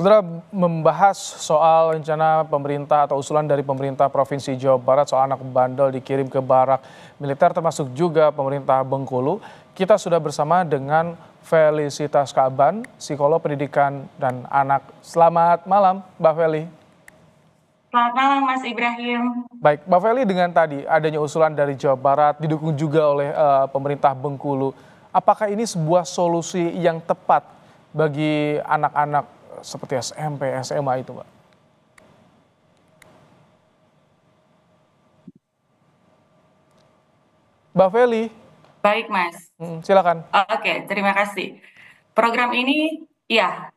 Saudara membahas soal rencana pemerintah atau usulan dari pemerintah Provinsi Jawa Barat soal anak bandel dikirim ke barak militer termasuk juga pemerintah Bengkulu. Kita sudah bersama dengan Felicitas Kaaban, psikolog pendidikan dan anak. Selamat malam, Mbak Feli. Selamat malam Mas Ibrahim. Baik, Mbak Feli, dengan tadi adanya usulan dari Jawa Barat didukung juga oleh pemerintah Bengkulu. Apakah ini sebuah solusi yang tepat bagi anak-anak seperti SMP, SMA itu, Mbak? Mbak Feli, Baik Mas. silakan. Oke, terima kasih. Program ini, ya,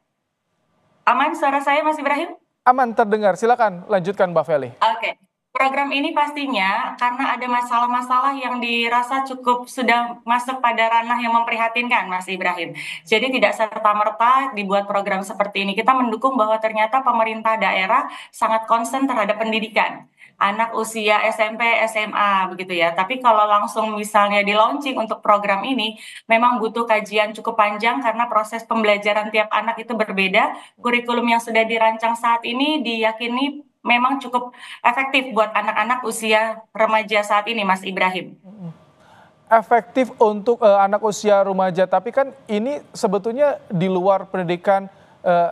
aman suara saya Mas Ibrahim? Aman terdengar, silakan lanjutkan Mbak Feli. Oke. Program ini pastinya karena ada masalah-masalah yang dirasa cukup sudah masuk pada ranah yang memprihatinkan Mas Ibrahim. Jadi tidak serta-merta dibuat program seperti ini. Kita mendukung bahwa ternyata pemerintah daerah sangat concern terhadap pendidikan anak usia SMP, SMA begitu ya. Tapi kalau langsung misalnya di launching untuk program ini memang butuh kajian cukup panjang karena proses pembelajaran tiap anak itu berbeda. Kurikulum yang sudah dirancang saat ini diyakini memang cukup efektif buat anak-anak usia remaja saat ini, Mas Ibrahim. Efektif untuk anak usia remaja, tapi kan ini sebetulnya di luar pendidikan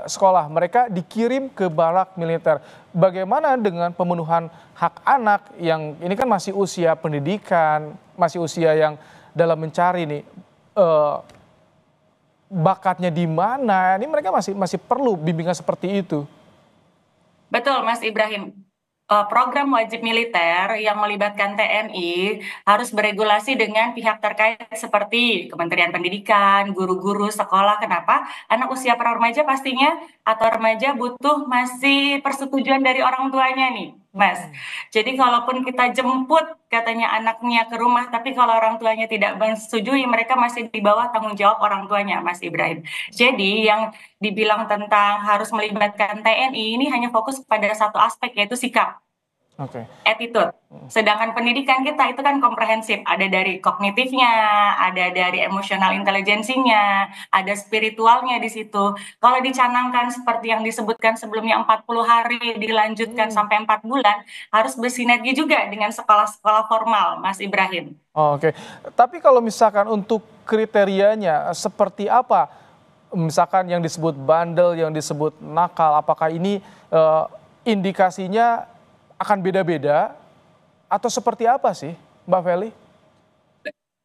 sekolah. Mereka dikirim ke barak militer. Bagaimana dengan pemenuhan hak anak yang ini kan masih usia pendidikan, masih usia yang dalam mencari nih bakatnya di mana? Ini mereka masih perlu bimbingan seperti itu. Betul, Mas Ibrahim. Program wajib militer yang melibatkan TNI harus beregulasi dengan pihak terkait seperti Kementerian Pendidikan, guru-guru sekolah. Kenapa? Anak usia pra remaja pastinya atau remaja butuh masih persetujuan dari orang tuanya nih, Mas. Jadi kalaupun kita jemput katanya anaknya ke rumah, tapi kalau orang tuanya tidak menyetujui, mereka masih di bawah tanggung jawab orang tuanya, Mas Ibrahim. Jadi yang dibilang tentang harus melibatkan TNI ini hanya fokus pada satu aspek yaitu sikap, Oke. attitude. Sedangkan pendidikan kita itu kan komprehensif, ada dari kognitifnya, ada dari emosional intelijensinya, ada spiritualnya di situ. Kalau dicanangkan seperti yang disebutkan sebelumnya 40 hari dilanjutkan sampai 4 bulan, harus bersinergi juga dengan sekolah-sekolah formal, Mas Ibrahim. Oke, tapi kalau misalkan untuk kriterianya seperti apa? Misalkan yang disebut bandel, yang disebut nakal, apakah ini indikasinya akan beda-beda atau seperti apa sih, Mbak Feli?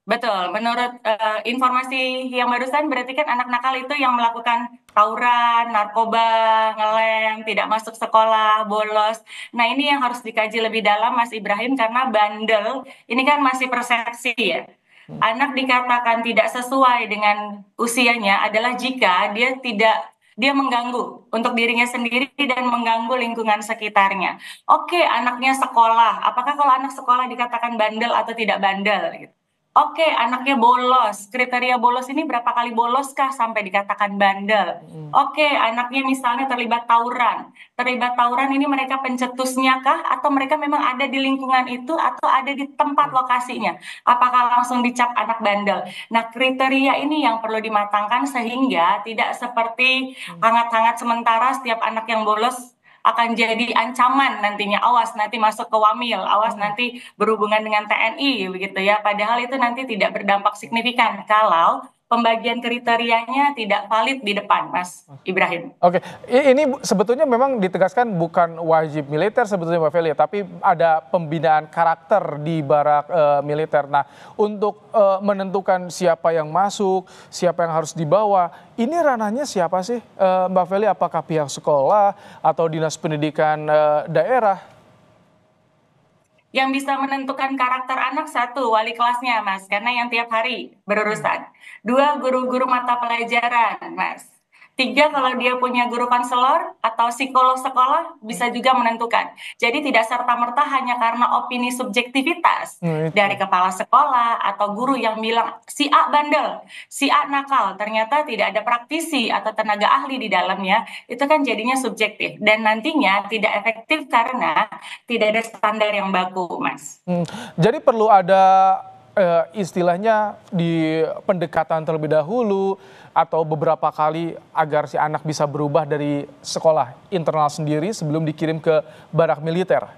Betul, menurut informasi yang barusan berarti kan anak nakal itu yang melakukan tawuran, narkoba, ngelem, tidak masuk sekolah, bolos. Nah ini yang harus dikaji lebih dalam Mas Ibrahim karena bandel ini kan masih persepsi ya. Anak dikatakan tidak sesuai dengan usianya adalah jika dia mengganggu untuk dirinya sendiri dan mengganggu lingkungan sekitarnya. Oke, anaknya sekolah. Apakah kalau anak sekolah dikatakan bandel atau tidak bandel? Gitu. Oke, anaknya bolos. Kriteria bolos ini berapa kali boloskah sampai dikatakan bandel? Oke, anaknya misalnya terlibat tawuran. Terlibat tawuran ini mereka pencetusnya kah? Atau mereka memang ada di lingkungan itu atau ada di tempat lokasinya? Apakah langsung dicap anak bandel? Nah, kriteria ini yang perlu dimatangkan sehingga tidak seperti hangat-hangat sementara setiap anak yang bolos akan jadi ancaman nantinya, awas nanti masuk ke Wamil, awas nanti berhubungan dengan TNI begitu ya. Padahal itu nanti tidak berdampak signifikan kalau pembagian kriterianya tidak valid di depan, Mas Ibrahim. Oke, ini sebetulnya memang ditegaskan bukan wajib militer sebetulnya Mbak Feli, tapi ada pembinaan karakter di barak militer. Nah, untuk menentukan siapa yang masuk, siapa yang harus dibawa, ini ranahnya siapa sih Mbak Feli? Apakah pihak sekolah atau dinas pendidikan daerah? Yang bisa menentukan karakter anak satu, wali kelasnya, Mas, karena yang tiap hari berurusan. Dua, guru-guru mata pelajaran, Mas. Tiga, kalau dia punya guru konselor atau psikolog sekolah, bisa juga menentukan. Jadi tidak serta-merta hanya karena opini subjektivitas dari Itu. kepala sekolah atau guru yang bilang si A bandel, si A nakal, ternyata tidak ada praktisi atau tenaga ahli di dalamnya, itu kan jadinya subjektif. Dan nantinya tidak efektif karena tidak ada standar yang baku, Mas. Jadi perlu ada istilahnya di pendekatan terlebih dahulu atau beberapa kali agar si anak bisa berubah dari sekolah internal sendiri sebelum dikirim ke barak militer?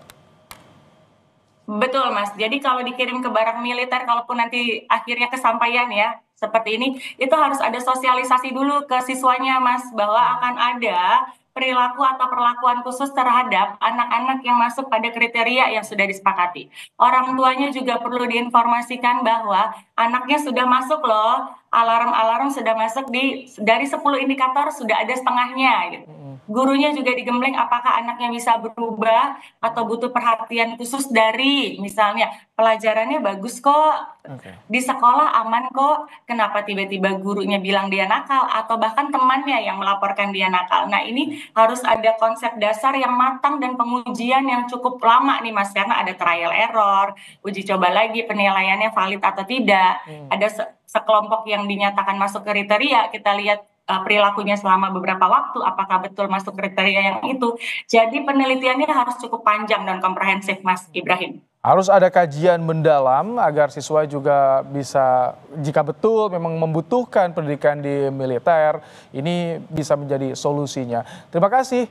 Betul, Mas. Jadi kalau dikirim ke barak militer, kalaupun nanti akhirnya kesampaian ya, seperti ini, itu harus ada sosialisasi dulu ke siswanya, Mas, bahwa akan ada perilaku atau perlakuan khusus terhadap anak-anak yang masuk pada kriteria yang sudah disepakati. Orang tuanya juga perlu diinformasikan bahwa anaknya sudah masuk loh, alarm-alarm sudah masuk dari 10 indikator sudah ada setengahnya gitu. Gurunya juga digembleng apakah anaknya bisa berubah atau butuh perhatian khusus dari misalnya pelajarannya bagus kok, Oke. di sekolah aman kok, kenapa tiba-tiba gurunya bilang dia nakal atau bahkan temannya yang melaporkan dia nakal. Nah, ini harus ada konsep dasar yang matang dan pengujian yang cukup lama nih Mas, karena ada trial error, uji coba lagi penilaiannya valid atau tidak. Ada sekelompok yang dinyatakan masuk kriteria, kita lihat perilakunya selama beberapa waktu, apakah betul masuk kriteria yang itu. Jadi penelitiannya harus cukup panjang dan komprehensif, Mas Ibrahim. Harus ada kajian mendalam agar siswa juga bisa, jika betul memang membutuhkan pendidikan di militer, ini bisa menjadi solusinya. Terima kasih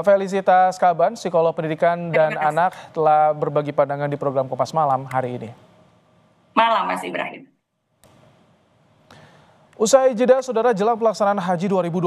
Felicitas Kaban, psikolog pendidikan dan Terima kasih. anak, telah berbagi pandangan di program Kompas Malam hari ini. Malam, Mas Ibrahim. Usai jeda, saudara, jelang pelaksanaan Haji 2020.